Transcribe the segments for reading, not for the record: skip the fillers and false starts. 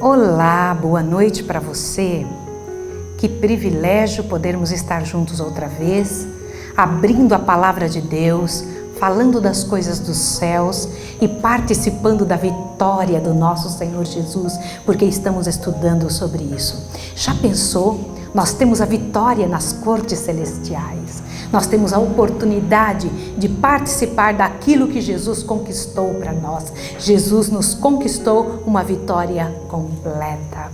Olá, boa noite para você. Que privilégio podermos estar juntos outra vez, abrindo a palavra de Deus, falando das coisas dos céus e participando da vitória do nosso Senhor Jesus, porque estamos estudando sobre isso. Já pensou? Nós temos a vitória nas cortes celestiais. Nós temos a oportunidade de participar daquilo que Jesus conquistou para nós. Jesus nos conquistou uma vitória completa.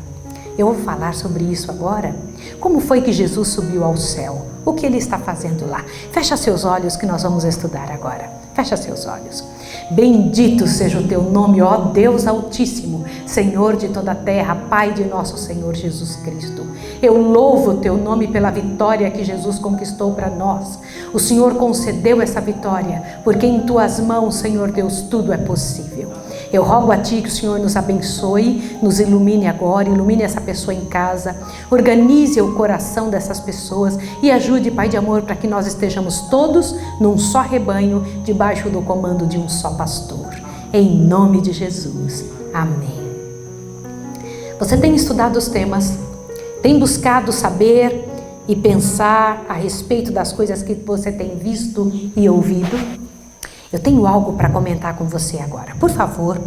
Eu vou falar sobre isso agora. Como foi que Jesus subiu ao céu? O que ele está fazendo lá? Fecha seus olhos que nós vamos estudar agora. Fecha seus olhos. Bendito seja o teu nome, ó Deus Altíssimo, Senhor de toda a terra, Pai de nosso Senhor Jesus Cristo. Eu louvo o teu nome pela vitória que Jesus conquistou para nós. O Senhor concedeu essa vitória, porque em tuas mãos, Senhor Deus, tudo é possível. Eu rogo a Ti que o Senhor nos abençoe, nos ilumine agora, ilumine essa pessoa em casa, organize o coração dessas pessoas e ajude, Pai de amor, para que nós estejamos todos num só rebanho, debaixo do comando de um só pastor. Em nome de Jesus. Amém. Você tem estudado os temas, tem buscado saber e pensar a respeito das coisas que você tem visto e ouvido? Eu tenho algo para comentar com você agora. Por favor,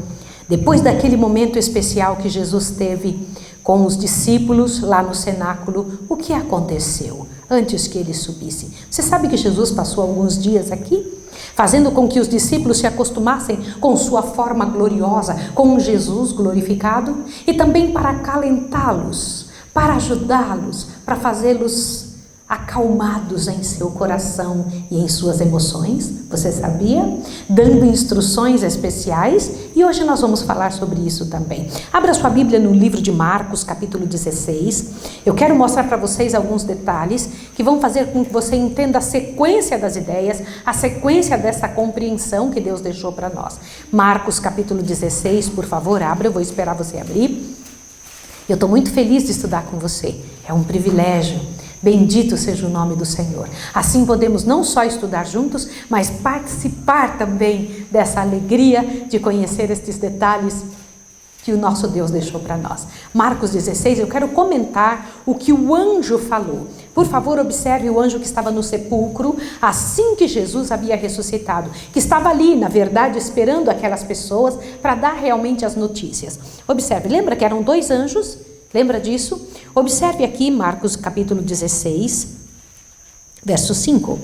depois daquele momento especial que Jesus teve com os discípulos lá no cenáculo, o que aconteceu antes que ele subisse? Você sabe que Jesus passou alguns dias aqui, fazendo com que os discípulos se acostumassem com sua forma gloriosa, com um Jesus glorificado, e também para acalentá-los, para ajudá-los, para fazê-los acalmados em seu coração e em suas emoções, você sabia? Dando instruções especiais, e hoje nós vamos falar sobre isso também. Abra sua Bíblia no livro de Marcos, capítulo 16. Eu quero mostrar para vocês alguns detalhes que vão fazer com que você entenda a sequência das ideias, a sequência dessa compreensão que Deus deixou para nós. Marcos, capítulo 16, por favor, abra, eu vou esperar você abrir. Eu estou muito feliz de estudar com você, é um privilégio. Bendito seja o nome do Senhor. Assim podemos não só estudar juntos, mas participar também dessa alegria de conhecer estes detalhes que o nosso Deus deixou para nós. Marcos 16, eu quero comentar o que o anjo falou. Por favor, observe o anjo que estava no sepulcro assim que Jesus havia ressuscitado, que estava ali, na verdade, esperando aquelas pessoas para dar realmente as notícias. Observe, lembra que eram dois anjos? Lembra disso? Observe aqui Marcos capítulo 16, verso 5.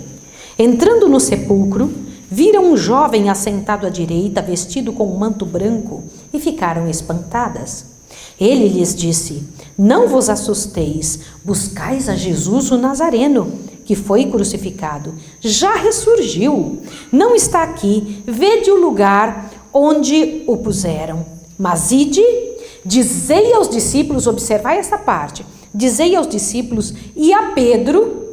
Entrando no sepulcro, viram um jovem assentado à direita, vestido com um manto branco, e ficaram espantadas. Ele lhes disse: não vos assusteis, buscais a Jesus o Nazareno, que foi crucificado. Já ressurgiu, não está aqui, vede o lugar onde o puseram. Mas ide, dizei aos discípulos, observai essa parte, dizei aos discípulos e a Pedro,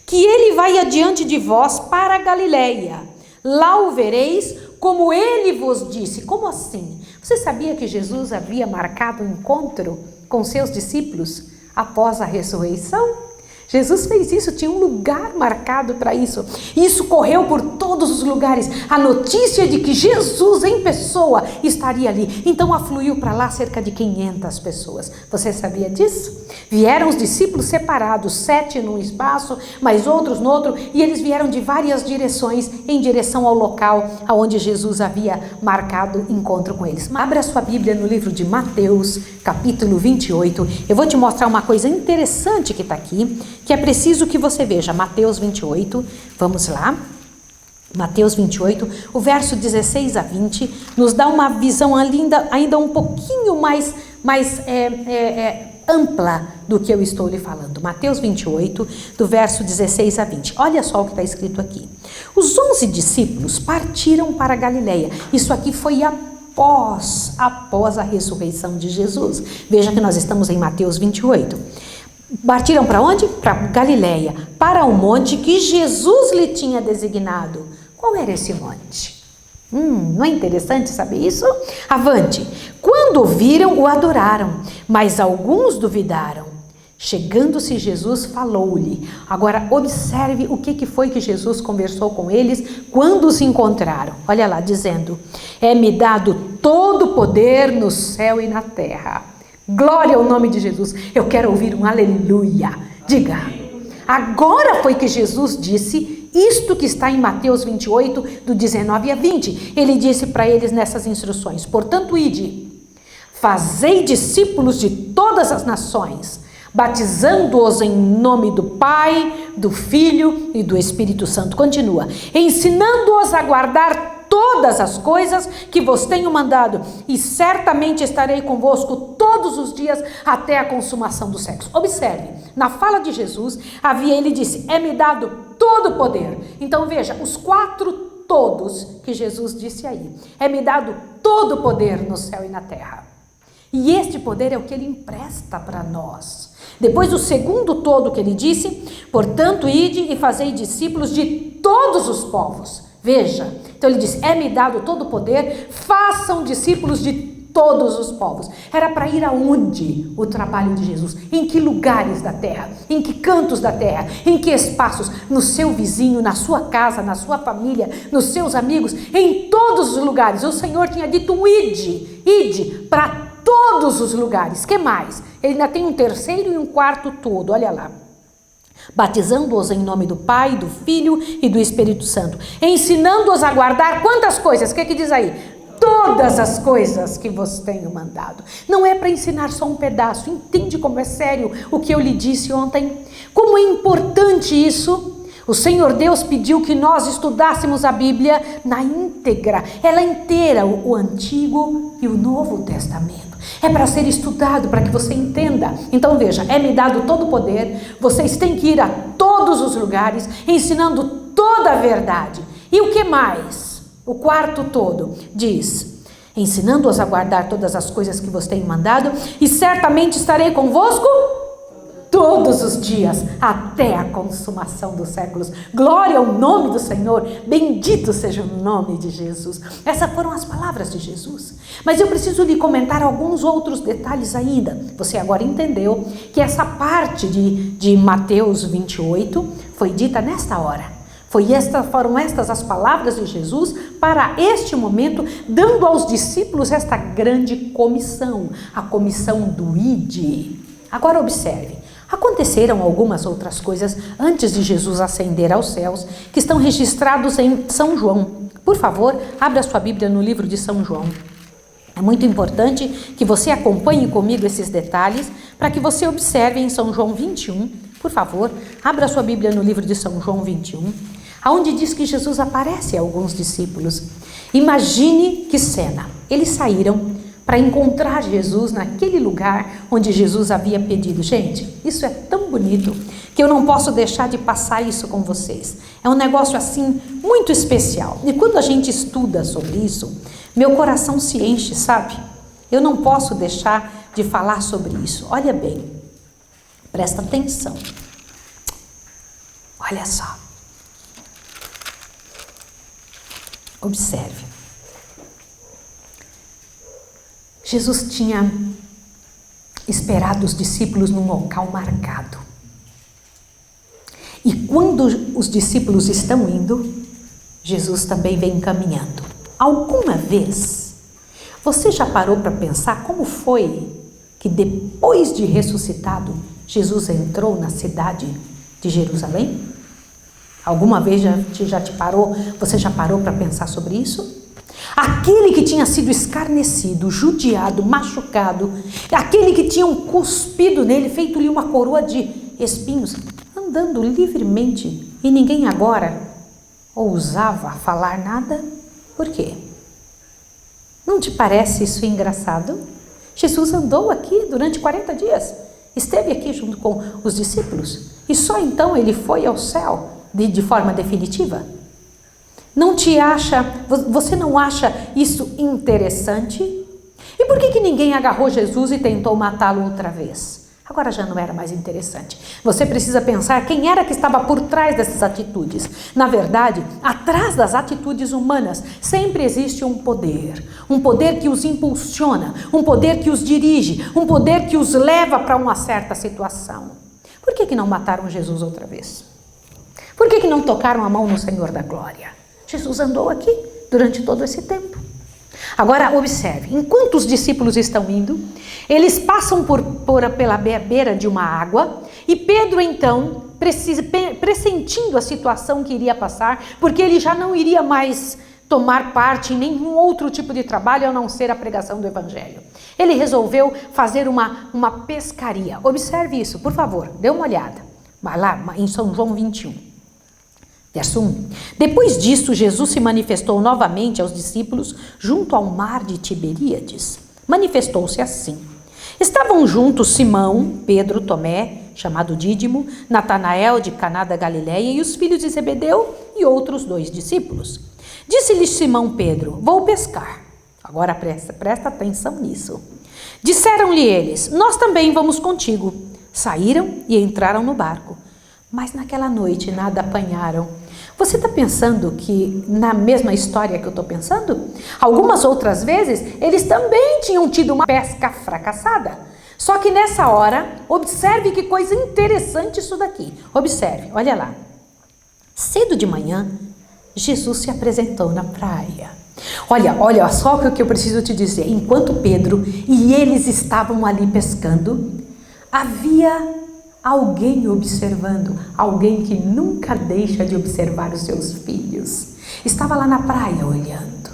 que ele vai adiante de vós para a Galileia. Lá o vereis, como ele vos disse. Como assim? Você sabia que Jesus havia marcado um encontro com seus discípulos após a ressurreição? Jesus fez isso, tinha um lugar marcado para isso. Isso correu por todos os lugares. A notícia de que Jesus em pessoa estaria ali. Então afluiu para lá cerca de 500 pessoas. Você sabia disso? Vieram os discípulos separados, 7 num espaço, mais outros no outro, e eles vieram de várias direções em direção ao local onde Jesus havia marcado encontro com eles. Abra sua Bíblia no livro de Mateus, capítulo 28. Eu vou te mostrar uma coisa interessante que está aqui, que é preciso que você veja. Mateus 28, vamos lá. Mateus 28, o verso 16 a 20, nos dá uma visão ainda um pouquinho mais ampla do que eu estou lhe falando. Mateus 28, do verso 16 a 20. Olha só o que está escrito aqui. Os 11 discípulos partiram para a Galileia. Isso aqui foi após a ressurreição de Jesus. Veja que nós estamos em Mateus 28. Partiram para onde? Para Galileia, para o monte que Jesus lhe tinha designado. Qual era esse monte? Não é interessante saber isso? Avante. Quando o viram, o adoraram, mas alguns duvidaram. Chegando-se Jesus, falou-lhe. Agora observe o que foi que Jesus conversou com eles quando se encontraram. Olha lá, dizendo: é-me dado todo o poder no céu e na terra. Glória ao nome de Jesus. Eu quero ouvir um aleluia. Diga. Agora foi que Jesus disse isto que está em Mateus 28, do 19 a 20. Ele disse para eles nessas instruções: portanto, ide, fazei discípulos de todas as nações, batizando-os em nome do Pai, do Filho e do Espírito Santo. Continua. Ensinando-os a guardar todas as coisas que vos tenho mandado, e certamente estarei convosco todos os dias até a consumação dos séculos. Observe, na fala de Jesus, ele disse: é-me dado todo o poder. Então veja, os 4 todos que Jesus disse aí: é-me dado todo o poder no céu e na terra. E este poder é o que ele empresta para nós. Depois o segundo todo que ele disse: portanto, ide e fazei discípulos de todos os povos. Veja, então ele disse: é-me dado todo o poder, façam discípulos de todos os povos. Era para ir aonde o trabalho de Jesus? Em que lugares da terra? Em que cantos da terra? Em que espaços? No seu vizinho, na sua casa, na sua família, nos seus amigos, em todos os lugares. O Senhor tinha dito ide para todos os lugares. Que mais? Ele ainda tem um terceiro e um quarto todo, olha lá. Batizando-os em nome do Pai, do Filho e do Espírito Santo, ensinando-os a guardar quantas coisas? O que diz aí? Todas as coisas que vos tenho mandado. Não é para ensinar só um pedaço. Entende como é sério o que eu lhe disse ontem? Como é importante isso? O Senhor Deus pediu que nós estudássemos a Bíblia na íntegra, ela inteira, o Antigo e o Novo Testamento. É para ser estudado, para que você entenda. Então veja, é-me dado todo o poder, vocês têm que ir a todos os lugares, ensinando toda a verdade. E o que mais? O quarto todo diz: ensinando-os a guardar todas as coisas que vos tenho mandado, e certamente estarei convosco todos os dias, até a consumação dos séculos. Glória ao nome do Senhor, bendito seja o nome de Jesus. Essas foram as palavras de Jesus. Mas eu preciso lhe comentar alguns outros detalhes ainda. Você agora entendeu que essa parte de Mateus 28 foi dita nesta hora. Foram estas as palavras de Jesus para este momento, dando aos discípulos esta grande comissão, a comissão do ide. Agora observe. Aconteceram algumas outras coisas antes de Jesus ascender aos céus, que estão registrados em São João. Por favor, abra sua Bíblia no livro de São João. É muito importante que você acompanhe comigo esses detalhes, para que você observe em São João 21. Por favor, abra sua Bíblia no livro de São João 21, onde diz que Jesus aparece a alguns discípulos. Imagine que cena! Eles saíram para encontrar Jesus naquele lugar onde Jesus havia pedido. Gente, isso é tão bonito que eu não posso deixar de passar isso com vocês. É um negócio assim muito especial. E quando a gente estuda sobre isso, meu coração se enche, sabe? Eu não posso deixar de falar sobre isso. Olha bem, presta atenção. Olha só. Observe. Jesus tinha esperado os discípulos num local marcado. E quando os discípulos estão indo, Jesus também vem caminhando. Alguma vez, você já parou para pensar como foi que depois de ressuscitado, Jesus entrou na cidade de Jerusalém? Alguma vez você já parou para pensar sobre isso? Aquele que tinha sido escarnecido, judiado, machucado, aquele que tinham cuspido nele, feito-lhe uma coroa de espinhos, andando livremente, e ninguém agora ousava falar nada? Por quê? Não te parece isso engraçado? Jesus andou aqui durante 40 dias, esteve aqui junto com os discípulos, e só então ele foi ao céu de forma definitiva? Você não acha isso interessante? E por que ninguém agarrou Jesus e tentou matá-lo outra vez? Agora já não era mais interessante. Você precisa pensar quem era que estava por trás dessas atitudes. Na verdade, atrás das atitudes humanas sempre existe um poder que os impulsiona, um poder que os dirige, um poder que os leva para uma certa situação. Por que não mataram Jesus outra vez? Por que não tocaram a mão no Senhor da Glória? Jesus andou aqui durante todo esse tempo. Agora observe, enquanto os discípulos estão indo, eles passam pela beira de uma água e Pedro então, pressentindo a situação que iria passar, porque ele já não iria mais tomar parte em nenhum outro tipo de trabalho a não ser a pregação do Evangelho. Ele resolveu fazer uma pescaria. Observe isso, por favor, dê uma olhada. Vai lá em São João 21. Verso 1. Depois disso, Jesus se manifestou novamente aos discípulos junto ao mar de Tiberíades. Manifestou-se assim. Estavam juntos Simão, Pedro, Tomé, chamado Dídimo, Natanael de Caná da Galileia e os filhos de Zebedeu e outros 2 discípulos. Disse-lhes Simão Pedro, vou pescar. Agora presta atenção nisso. Disseram-lhe eles, nós também vamos contigo. Saíram e entraram no barco. Mas naquela noite nada apanharam. Você está pensando que na mesma história que eu estou pensando? Algumas outras vezes, eles também tinham tido uma pesca fracassada. Só que nessa hora, observe que coisa interessante isso daqui. Observe, olha lá. Cedo de manhã, Jesus se apresentou na praia. Olha só o que eu preciso te dizer. Enquanto Pedro e eles estavam ali pescando, havia alguém observando, alguém que nunca deixa de observar os seus filhos. Estava lá na praia olhando.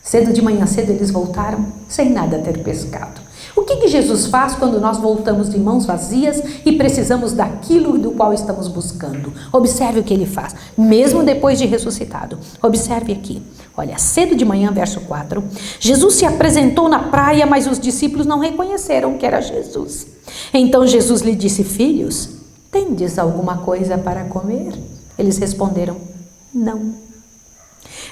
Cedo de manhã cedo eles voltaram sem nada ter pescado. O que Jesus faz quando nós voltamos de mãos vazias e precisamos daquilo do qual estamos buscando? Observe o que ele faz, mesmo depois de ressuscitado. Observe aqui. Olha, cedo de manhã, verso 4. Jesus se apresentou na praia, mas os discípulos não reconheceram que era Jesus. Então Jesus lhe disse, filhos, tendes alguma coisa para comer? Eles responderam, não.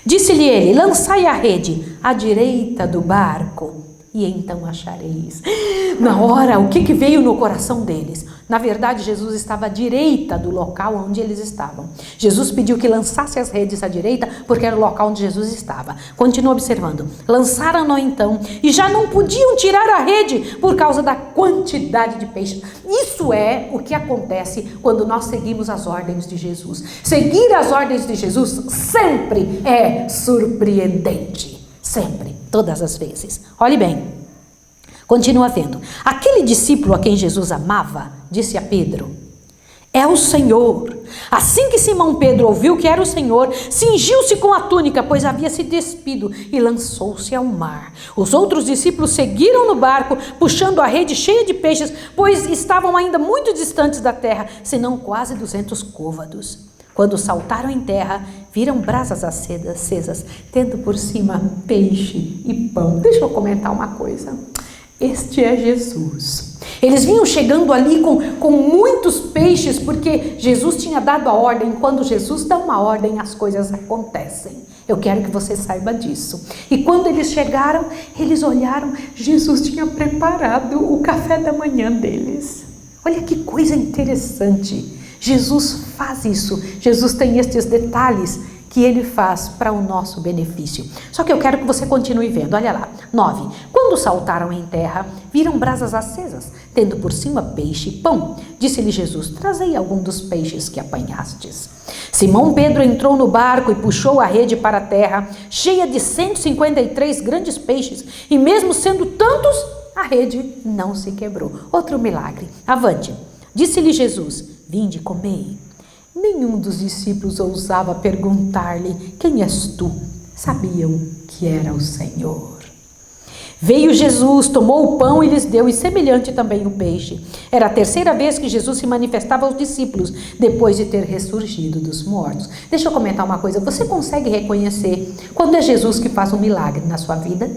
Disse-lhe ele, lançai a rede à direita do barco e então achareis. Na hora, o que veio no coração deles? Na verdade, Jesus estava à direita do local onde eles estavam. Jesus pediu que lançasse as redes à direita, porque era o local onde Jesus estava. Continua observando. Lançaram-no então, e já não podiam tirar a rede por causa da quantidade de peixes. Isso é o que acontece quando nós seguimos as ordens de Jesus. Seguir as ordens de Jesus sempre é surpreendente. Sempre, todas as vezes. Olhe bem, continua vendo. Aquele discípulo a quem Jesus amava, disse a Pedro, é o Senhor. Assim que Simão Pedro ouviu que era o Senhor, cingiu-se com a túnica, pois havia se despido, e lançou-se ao mar. Os outros discípulos seguiram no barco, puxando a rede cheia de peixes, pois estavam ainda muito distantes da terra, senão quase 200 côvados. Quando saltaram em terra, viram brasas acesas, tendo por cima peixe e pão. Deixa eu comentar uma coisa. Este é Jesus. Eles vinham chegando ali com muitos peixes, porque Jesus tinha dado a ordem. Quando Jesus dá uma ordem, as coisas acontecem. Eu quero que você saiba disso. E quando eles chegaram, eles olharam, Jesus tinha preparado o café da manhã deles. Olha que coisa interessante. Jesus faz isso. Jesus tem estes detalhes que ele faz para o nosso benefício. Só que eu quero que você continue vendo. Olha lá. 9. Quando saltaram em terra, viram brasas acesas, tendo por cima peixe e pão. Disse-lhe Jesus, trazei algum dos peixes que apanhastes. Simão Pedro entrou no barco e puxou a rede para a terra, cheia de 153 grandes peixes, e mesmo sendo tantos, a rede não se quebrou. Outro milagre. Avante. Disse-lhe Jesus, vinde, comei. Nenhum dos discípulos ousava perguntar-lhe, quem és tu? Sabiam que era o Senhor. Veio Jesus, tomou o pão e lhes deu, e semelhante também o peixe. Era a terceira vez que Jesus se manifestava aos discípulos, depois de ter ressurgido dos mortos. Deixa eu comentar uma coisa, você consegue reconhecer quando é Jesus que faz um milagre na sua vida?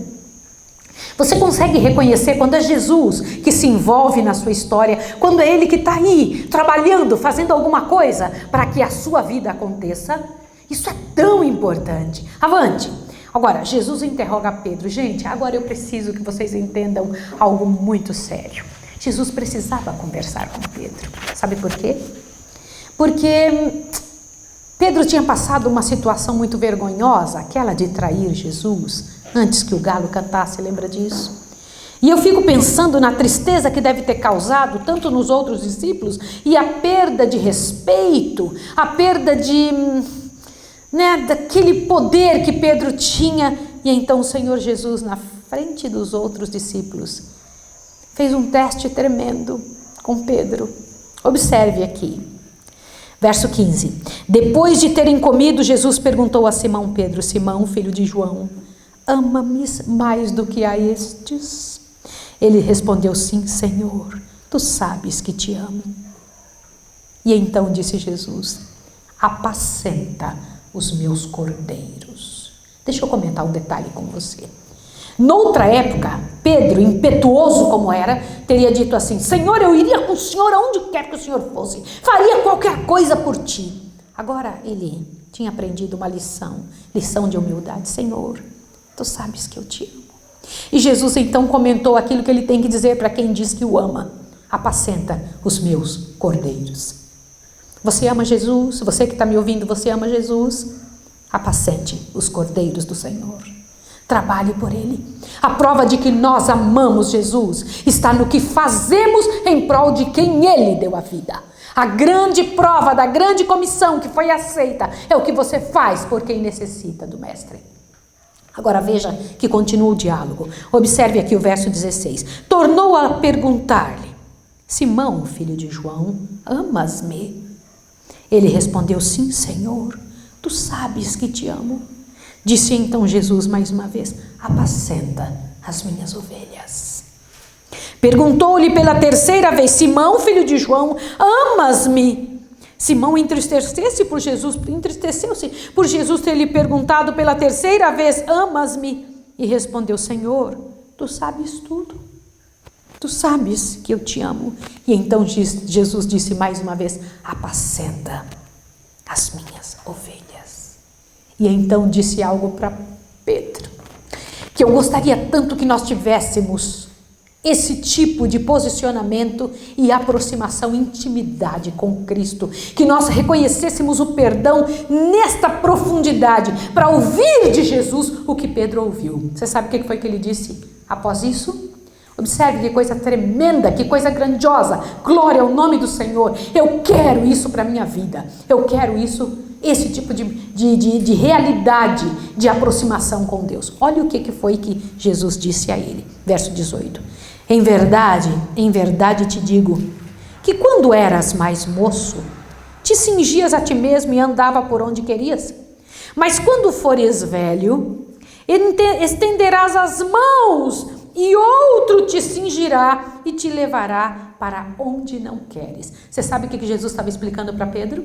Você consegue reconhecer quando é Jesus que se envolve na sua história, quando é Ele que está aí, trabalhando, fazendo alguma coisa para que a sua vida aconteça? Isso é tão importante. Avante! Agora, Jesus interroga Pedro. Gente, agora eu preciso que vocês entendam algo muito sério. Jesus precisava conversar com Pedro. Sabe por quê? Porque Pedro tinha passado uma situação muito vergonhosa, aquela de trair Jesus, antes que o galo cantasse, lembra disso? E eu fico pensando na tristeza que deve ter causado, tanto nos outros discípulos, e a perda de respeito, a perda daquele poder que Pedro tinha. E então o Senhor Jesus, na frente dos outros discípulos, fez um teste tremendo com Pedro. Observe aqui, verso 15. Depois de terem comido, Jesus perguntou a Simão Pedro: Simão, filho de João, ama-me mais do que a estes? Ele respondeu: sim, Senhor, tu sabes que te amo. E então disse Jesus: apacenta os meus cordeiros. Deixa eu comentar um detalhe com você. Noutra época, Pedro, impetuoso como era, teria dito assim: Senhor, eu iria com o Senhor aonde quer que o Senhor fosse, faria qualquer coisa por ti. Agora ele tinha aprendido uma lição de humildade. Senhor, tu sabes que eu te amo. E Jesus então comentou aquilo que ele tem que dizer para quem diz que o ama: apacenta os meus cordeiros. Você ama Jesus? Você que está me ouvindo, você ama Jesus? Apacente os cordeiros do Senhor. Trabalhe por Ele. A prova de que nós amamos Jesus está no que fazemos em prol de quem Ele deu a vida. A grande prova da grande comissão que foi aceita é o que você faz por quem necessita do Mestre. Agora veja que continua o diálogo. Observe aqui o verso 16. Tornou a perguntar-lhe: Simão, filho de João, amas-me? Ele respondeu: sim, Senhor, tu sabes que te amo. Disse então Jesus mais uma vez: apacenta as minhas ovelhas. Perguntou-lhe pela terceira vez: Simão, filho de João, amas-me? Simão entristeceu-se por Jesus ter lhe perguntado pela terceira vez: amas-me? E respondeu: Senhor, tu sabes tudo. Tu sabes que eu te amo. E então Jesus disse mais uma vez: apacenta as minhas ovelhas. E então disse algo para Pedro, que eu gostaria tanto que nós tivéssemos esse tipo de posicionamento e aproximação, intimidade com Cristo, que nós reconhecêssemos o perdão nesta profundidade, para ouvir de Jesus o que Pedro ouviu. Você sabe o que foi que ele disse após isso? Observe que coisa tremenda, que coisa grandiosa. Glória ao nome do Senhor. Eu quero isso para a minha vida. Eu quero isso, esse tipo de realidade, de aproximação com Deus. Olha o que foi que Jesus disse a ele. Verso 18. Em verdade te digo, que quando eras mais moço, te cingias a ti mesmo e andava por onde querias. Mas quando fores velho, estenderás as mãos e outro te cingirá e te levará para onde não queres. Você sabe o que Jesus estava explicando para Pedro?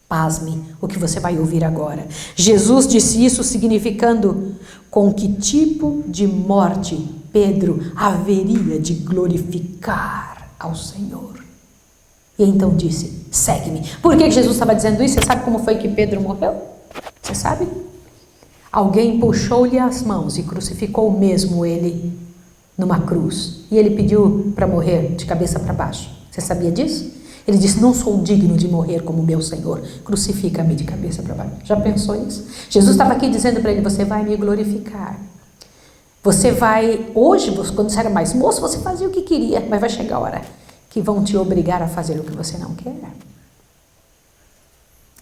Pasme o que você vai ouvir agora. Jesus disse isso significando com que tipo de morte Pedro haveria de glorificar ao Senhor. E então disse: segue-me. Por que Jesus estava dizendo isso? Você sabe como foi que Pedro morreu? Você sabe? Alguém puxou-lhe as mãos e crucificou mesmo ele numa cruz. E ele pediu para morrer de cabeça para baixo. Você sabia disso? Ele disse: não sou digno de morrer como meu Senhor. Crucifica-me de cabeça para baixo. Já pensou isso? Jesus estava aqui dizendo para ele: você vai me glorificar. Você vai, hoje, quando você era mais moço, você fazia o que queria, mas vai chegar a hora que vão te obrigar a fazer o que você não quer.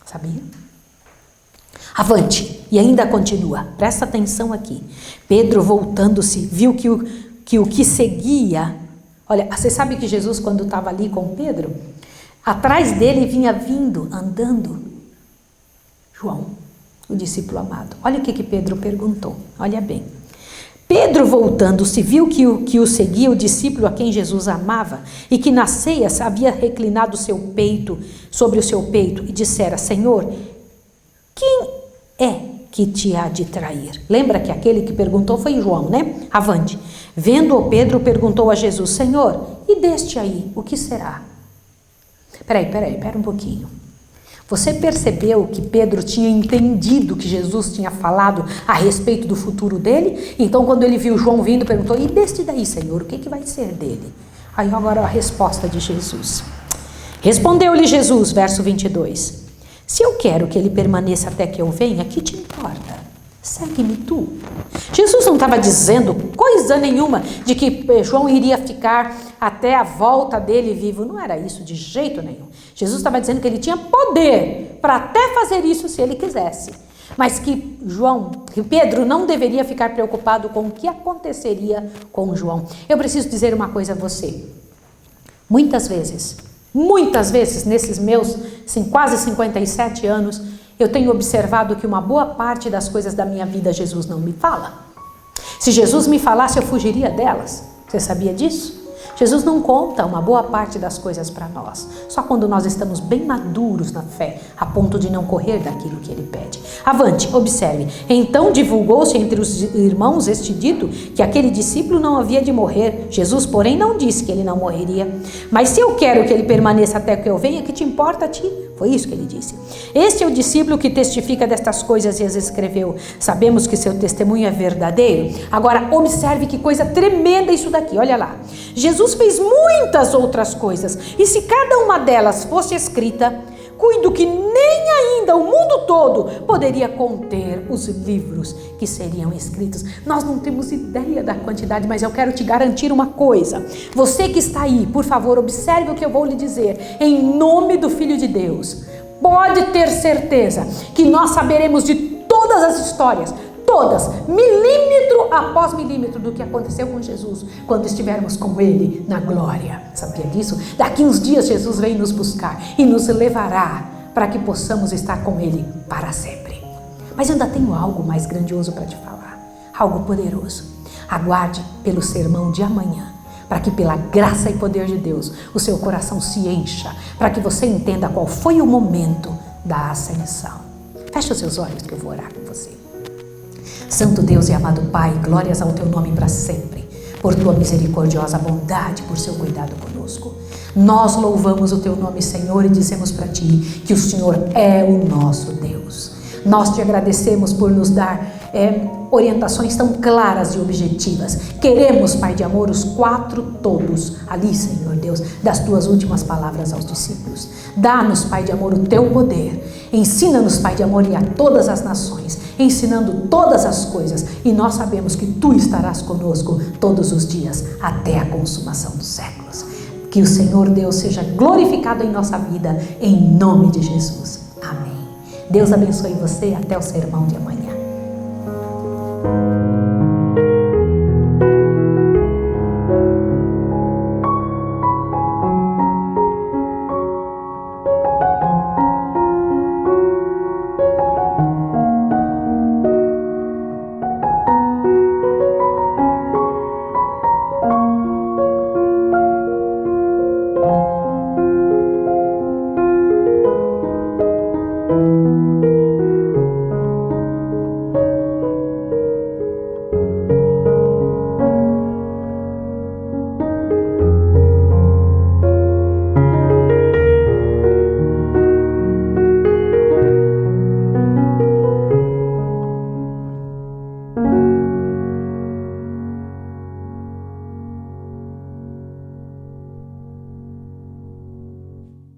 Sabia? Avante. E ainda continua. Presta atenção aqui. Pedro, voltando-se, viu que o que seguia... Olha, você sabe que Jesus, quando estava ali com Pedro, atrás dele vinha andando, João, o discípulo amado. Olha o que Pedro perguntou. Olha bem. Pedro, voltando-se, viu que o seguia o discípulo a quem Jesus amava e que na ceia havia reclinado sobre o seu peito e dissera: Senhor, quem é que te há de trair? Lembra que aquele que perguntou foi João, né? Avante. Vendo-o, Pedro perguntou a Jesus: Senhor, e deste aí, o que será? Pera um pouquinho. Você percebeu que Pedro tinha entendido que Jesus tinha falado a respeito do futuro dele? Então, quando ele viu João vindo, perguntou: e deste daí, Senhor, o que vai ser dele? Aí agora a resposta de Jesus. Respondeu-lhe Jesus, verso 22. Se eu quero que ele permaneça até que eu venha, que te importa? Segue-me tu. Jesus não estava dizendo coisa nenhuma de que João iria ficar até a volta dele vivo. Não era isso de jeito nenhum. Jesus estava dizendo que ele tinha poder para até fazer isso se ele quisesse. Mas que Pedro não deveria ficar preocupado com o que aconteceria com João. Eu preciso dizer uma coisa a você. Muitas vezes, nesses meus quase 57 anos, eu tenho observado que uma boa parte das coisas da minha vida Jesus não me fala. Se Jesus me falasse, eu fugiria delas. Você sabia disso? Jesus não conta uma boa parte das coisas para nós. Só quando nós estamos bem maduros na fé, a ponto de não correr daquilo que ele pede. Avante, observe. Então divulgou-se entre os irmãos este dito, que aquele discípulo não havia de morrer. Jesus, porém, não disse que ele não morreria. Mas se eu quero que ele permaneça até que eu venha, que te importa a ti? Foi isso que ele disse. Este é o discípulo que testifica destas coisas e as escreveu. Sabemos que seu testemunho é verdadeiro. Agora, observe que coisa tremenda isso daqui. Olha lá. Jesus fez muitas outras coisas. E se cada uma delas fosse escrita, cuido que nem ainda o mundo todo poderia conter os livros que seriam escritos. Nós não temos ideia da quantidade, mas eu quero te garantir uma coisa. Você que está aí, por favor, observe o que eu vou lhe dizer. Em nome do Filho de Deus, pode ter certeza que nós saberemos de todas as histórias, todas, milímetro após milímetro do que aconteceu com Jesus, quando estivermos com Ele na glória. Sabia disso? Daqui uns dias Jesus vem nos buscar e nos levará para que possamos estar com Ele para sempre. Mas eu ainda tenho algo mais grandioso para te falar, algo poderoso. Aguarde pelo sermão de amanhã, para que pela graça e poder de Deus, o seu coração se encha, para que você entenda qual foi o momento da ascensão. Feche os seus olhos que eu vou orar com você. Santo Deus e amado Pai, glórias ao teu nome para sempre, por tua misericordiosa bondade, por seu cuidado conosco. Nós louvamos o teu nome, Senhor, e dizemos para ti que o Senhor é o nosso Deus. Nós te agradecemos por nos dar orientações tão claras e objetivas. Queremos, Pai de amor, os 4 todos ali, Senhor Deus, das tuas últimas palavras aos discípulos. Dá-nos, Pai de amor, o teu poder. Ensina-nos, Pai de amor, e a todas as nações, ensinando todas as coisas. E nós sabemos que tu estarás conosco todos os dias, até a consumação dos séculos. Que o Senhor Deus seja glorificado em nossa vida, em nome de Jesus. Amém. Deus abençoe você, até o sermão de amanhã.